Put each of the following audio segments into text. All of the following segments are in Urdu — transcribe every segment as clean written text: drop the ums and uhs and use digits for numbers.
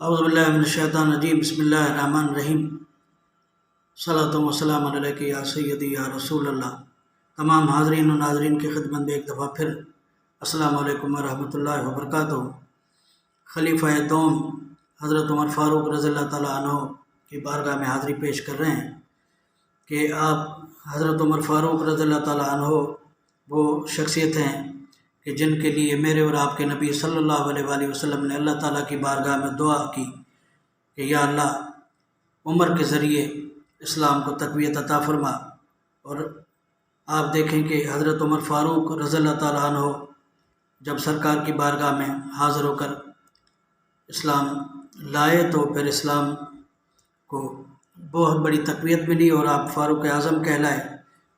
اعوذ باللہ من الشیطان الرجیم بسم اللہ الرحمن الرحیم صلاۃ و سلام علیک یا سیدی یا رسول اللہ۔ تمام حاضرین و ناظرین کی خدمت میں ایک دفعہ پھر السلام علیکم ورحمۃ اللہ وبرکاتہ۔ خلیفہ دوم حضرت عمر فاروق رضی اللہ تعالیٰ عنہ کی بارگاہ میں حاضری پیش کر رہے ہیں کہ آپ حضرت عمر فاروق رضی اللہ تعالیٰ عنہ وہ شخصیت ہیں کہ جن کے لیے میرے اور آپ کے نبی صلی اللہ علیہ وآلہ وسلم نے اللہ تعالیٰ کی بارگاہ میں دعا کی کہ یا اللہ عمر کے ذریعے اسلام کو تقویت عطا فرما۔ اور آپ دیکھیں کہ حضرت عمر فاروق رضی اللہ تعالیٰ عنہ جب سرکار کی بارگاہ میں حاضر ہو کر اسلام لائے تو پھر اسلام کو بہت بڑی تقویت ملی اور آپ فاروق اعظم کہلائے۔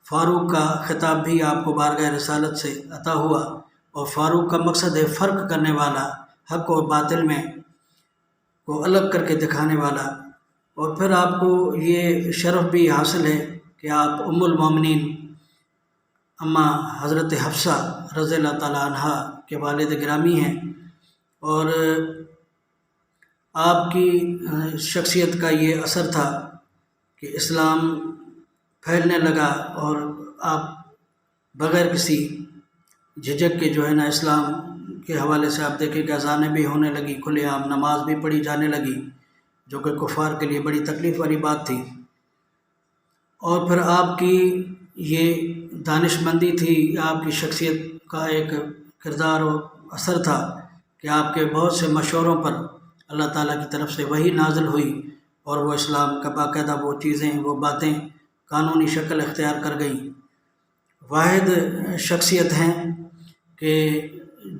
فاروق کا خطاب بھی آپ کو بارگاہ رسالت سے عطا ہوا، اور فاروق کا مقصد ہے فرق کرنے والا، حق اور باطل میں کو الگ کر کے دکھانے والا۔ اور پھر آپ کو یہ شرف بھی حاصل ہے کہ آپ ام المومنین اماں حضرت حفصہ رضی اللہ تعالیٰ عنہ کے والد گرامی ہیں، اور آپ کی شخصیت کا یہ اثر تھا کہ اسلام پھیلنے لگا اور آپ بغیر کسی جھجک کے جو ہے نا اسلام کے حوالے سے آپ دیکھیں کہ اذانیں بھی ہونے لگی، کھلے عام نماز بھی پڑھی جانے لگی، جو کہ کفار کے لیے بڑی تکلیف والی بات تھی۔ اور پھر آپ کی یہ دانش مندی تھی، آپ کی شخصیت کا ایک کردار و اثر تھا کہ آپ کے بہت سے مشوروں پر اللہ تعالیٰ کی طرف سے وحی نازل ہوئی اور وہ اسلام کا باقاعدہ وہ چیزیں وہ باتیں قانونی شکل اختیار کر گئیں۔ واحد شخصیت ہیں کہ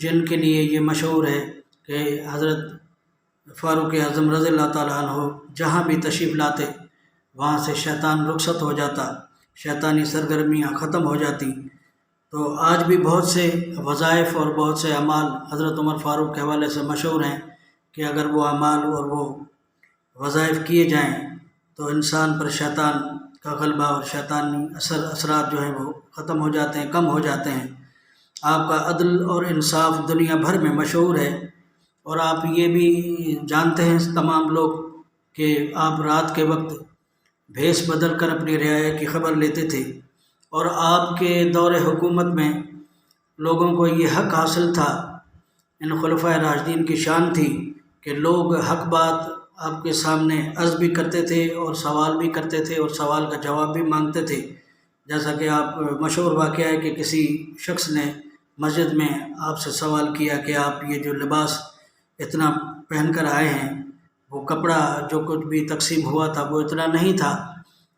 جن کے لیے یہ مشہور ہے کہ حضرت فاروق اعظم رضی اللہ تعالیٰ عنہ جہاں بھی تشریف لاتے وہاں سے شیطان رخصت ہو جاتا، شیطانی سرگرمیاں ختم ہو جاتی۔ تو آج بھی بہت سے وظائف اور بہت سے اعمال حضرت عمر فاروق کے حوالے سے مشہور ہیں کہ اگر وہ اعمال اور وہ وظائف کیے جائیں تو انسان پر شیطان کا غلبہ اور شیطانی اثرات جو ہیں وہ ختم ہو جاتے ہیں، کم ہو جاتے ہیں۔ آپ کا عدل اور انصاف دنیا بھر میں مشہور ہے، اور آپ یہ بھی جانتے ہیں تمام لوگ کہ آپ رات کے وقت بھیس بدل کر اپنی رعایا کی خبر لیتے تھے، اور آپ کے دور حکومت میں لوگوں کو یہ حق حاصل تھا، ان خلفائے راشدین کی شان تھی کہ لوگ حق بات آپ کے سامنے عرض بھی کرتے تھے اور سوال بھی کرتے تھے اور سوال کا جواب بھی مانگتے تھے۔ جیسا کہ آپ مشہور واقعہ ہے کہ کسی شخص نے مسجد میں آپ سے سوال کیا کہ آپ یہ جو لباس اتنا پہن کر آئے ہیں، وہ کپڑا جو کچھ بھی تقسیم ہوا تھا وہ اتنا نہیں تھا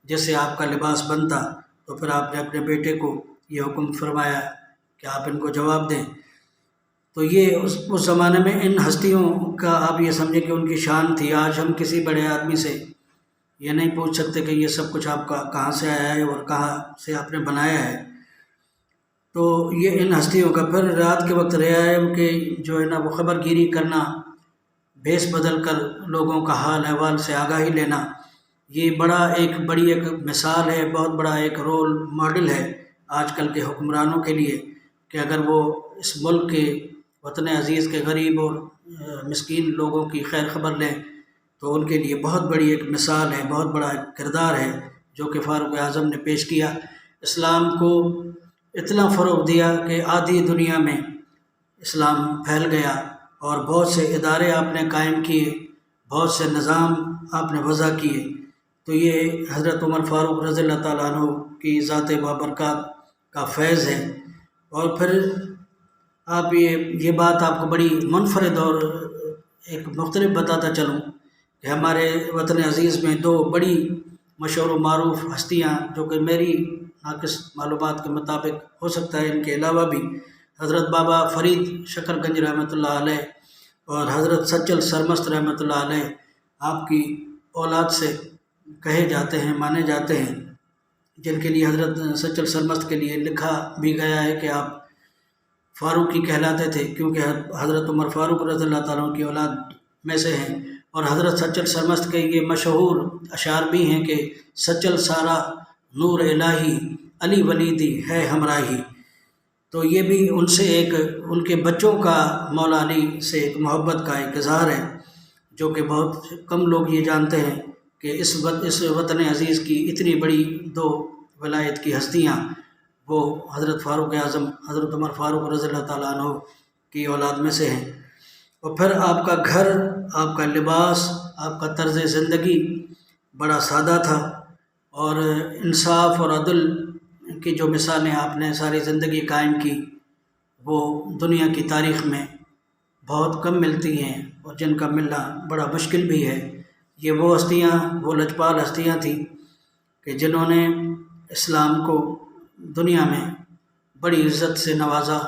جس سے آپ کا لباس بنتا۔ تو پھر آپ نے اپنے بیٹے کو یہ حکم فرمایا کہ آپ ان کو جواب دیں۔ تو یہ اس زمانے میں ان ہستیوں کا آپ یہ سمجھیں کہ ان کی شان تھی۔ آج ہم کسی بڑے آدمی سے یہ نہیں پوچھ سکتے کہ یہ سب کچھ آپ کا کہاں سے آیا ہے اور کہاں سے آپ نے بنایا ہے۔ تو یہ ان ہستیوں کا پھر رات کے وقت رعایا کے جو ہے نا وہ خبر گیری کرنا، بھیس بدل کر لوگوں کا حال احوال سے آگاہی لینا، یہ بڑی ایک مثال ہے، بہت بڑا ایک رول ماڈل ہے آج کل کے حکمرانوں کے لیے کہ اگر وہ اس ملک کے وطن عزیز کے غریب اور مسکین لوگوں کی خیر خبر لیں تو ان کے لیے بہت بڑی ایک مثال ہے، بہت بڑا ایک کردار ہے جو کہ فاروق اعظم نے پیش کیا۔ اسلام کو اتنا فروغ دیا کہ آدھی دنیا میں اسلام پھیل گیا، اور بہت سے ادارے آپ نے قائم کیے، بہت سے نظام آپ نے وضع کیے۔ تو یہ حضرت عمر فاروق رضی اللہ تعالیٰ عنہ کی ذات بابرکات کا فیض ہے۔ اور پھر آپ یہ بات آپ کو بڑی منفرد اور ایک مختلف بتاتا چلوں کہ ہمارے وطن عزیز میں دو بڑی مشہور و معروف ہستیاں جو کہ میری ناقص معلومات کے مطابق ہو سکتا ہے ان کے علاوہ بھی، حضرت بابا فرید شکر گنج رحمۃ اللہ علیہ اور حضرت سچل سرمست رحمۃ اللہ علیہ آپ کی اولاد سے کہے جاتے ہیں، مانے جاتے ہیں، جن کے لیے حضرت سچل سرمست کے لیے لکھا بھی گیا ہے کہ آپ فاروقی کہلاتے تھے کیونکہ حضرت عمر فاروق رضی اللہ تعالیٰ عنہ کی اولاد میں سے ہیں۔ اور حضرت سچل سرمست کے یہ مشہور اشعار بھی ہیں کہ سچل سارا نور الہی علی ولیدی ہے ہمراہی۔ تو یہ بھی ان سے ایک ان کے بچوں کا مولا علی سے ایک محبت کا ایک اظہار ہے۔ جو کہ بہت کم لوگ یہ جانتے ہیں کہ اس وطن عزیز کی اتنی بڑی دو ولایت کی ہستیاں وہ حضرت فاروق اعظم حضرت عمر فاروق رضی اللہ تعالیٰ عنہ کی اولاد میں سے ہیں۔ اور پھر آپ کا گھر، آپ کا لباس، آپ کا طرز زندگی بڑا سادہ تھا، اور انصاف اور عدل کی جو مثالیں آپ نے ساری زندگی قائم کی وہ دنیا کی تاریخ میں بہت کم ملتی ہیں، اور جن کا ملنا بڑا مشکل بھی ہے۔ یہ وہ ہستیاں، وہ لجپال ہستیاں تھیں کہ جنہوں نے اسلام کو دنیا میں بڑی عزت سے نوازا،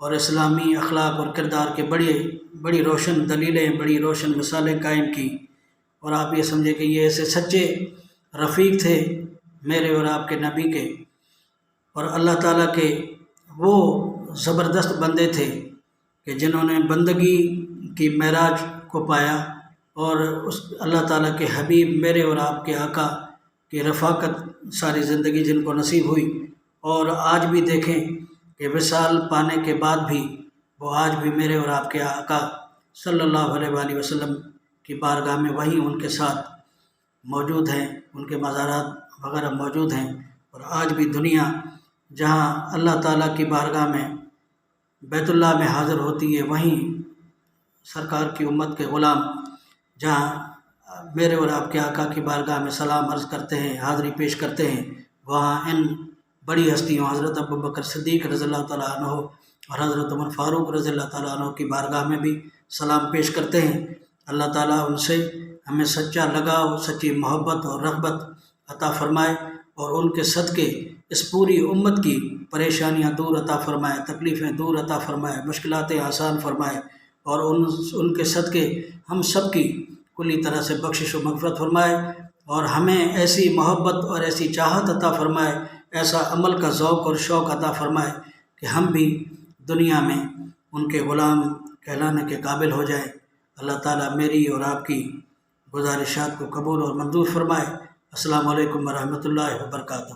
اور اسلامی اخلاق اور کردار کے بڑی روشن دلیلیں، بڑی روشن مثالیں قائم کی۔ اور آپ یہ سمجھیں کہ یہ ایسے سچے رفیق تھے میرے اور آپ کے نبی کے، اور اللہ تعالیٰ کے وہ زبردست بندے تھے کہ جنہوں نے بندگی کی معراج کو پایا، اور اس اللہ تعالیٰ کے حبیب میرے اور آپ کے آقا کی رفاقت ساری زندگی جن کو نصیب ہوئی۔ اور آج بھی دیکھیں کہ وصال پانے کے بعد بھی وہ آج بھی میرے اور آپ کے آقا صلی اللہ علیہ وآلہ وسلم کی بارگاہ میں وہیں ان کے ساتھ موجود ہیں، ان کے مزارات وغیرہ موجود ہیں۔ اور آج بھی دنیا جہاں اللہ تعالیٰ کی بارگاہ میں بیت اللہ میں حاضر ہوتی ہے، وہیں سرکار کی امت کے غلام جہاں میرے اور آپ کے آقا کی بارگاہ میں سلام عرض کرتے ہیں، حاضری پیش کرتے ہیں، وہاں ان بڑی ہستیوں حضرت ابوبکر صدیق رضی اللہ تعالیٰ عنہ اور حضرت عمر فاروق رضی اللہ تعالیٰ عنہ کی بارگاہ میں بھی سلام پیش کرتے ہیں۔ اللہ تعالیٰ ان سے ہمیں سچا لگاؤ، سچی محبت اور رغبت عطا فرمائے، اور ان کے صدقے اس پوری امت کی پریشانیاں دور عطا فرمائے، تکلیفیں دور عطا فرمائے، مشکلاتیں آسان فرمائے، اور ان کے صدقے ہم سب کی کلی طرح سے بخشش و مغفرت فرمائے، اور ہمیں ایسی محبت اور ایسی چاہت عطا فرمائے، ایسا عمل کا ذوق اور شوق عطا فرمائے کہ ہم بھی دنیا میں ان کے غلام کہلانے کے قابل ہو جائیں۔ اللہ تعالیٰ میری اور آپ کی گزارشات کو قبول اور منظور فرمائے۔ السلام علیکم ورحمۃ اللہ وبرکاتہ۔